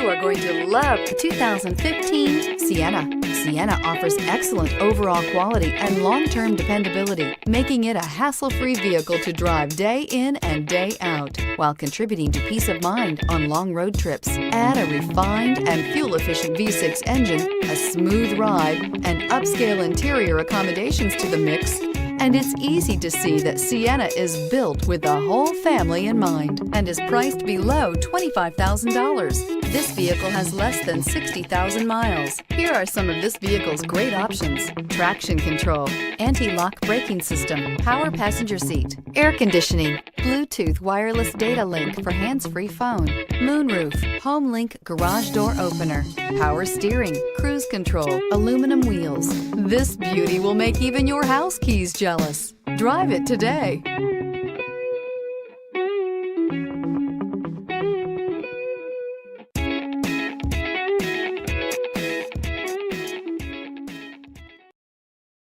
You are going to love the 2015 Sienna. Sienna offers excellent overall quality and long-term dependability, making it a hassle-free vehicle to drive day in and day out, while contributing to peace of mind on long road trips. Add a refined and fuel-efficient V6 engine, a smooth ride, and upscale interior accommodations to the mix, and it's easy to see that Sienna is built with the whole family in mind and is priced below $25,000. This vehicle has less than 60,000 miles. Here are some of this vehicle's great options: traction control, anti-lock braking system, power passenger seat, air conditioning, Bluetooth wireless data link for hands-free phone, moonroof, home link garage door opener, power steering, cruise control, aluminum wheels. This beauty will make even your house keys jealous. Drive it today.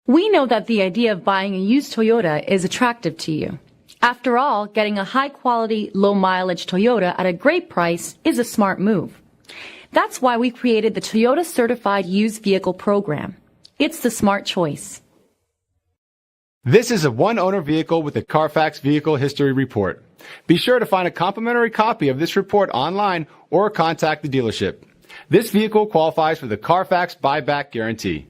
We know that the idea of buying a used Toyota is attractive to you. After all, getting a high-quality, low-mileage Toyota at a great price is a smart move. That's why we created the Toyota Certified Used Vehicle Program. It's the smart choice. This is a one-owner vehicle with a Carfax Vehicle History Report. Be sure to find a complimentary copy of this report online or contact the dealership. This vehicle qualifies for the Carfax Buyback Guarantee.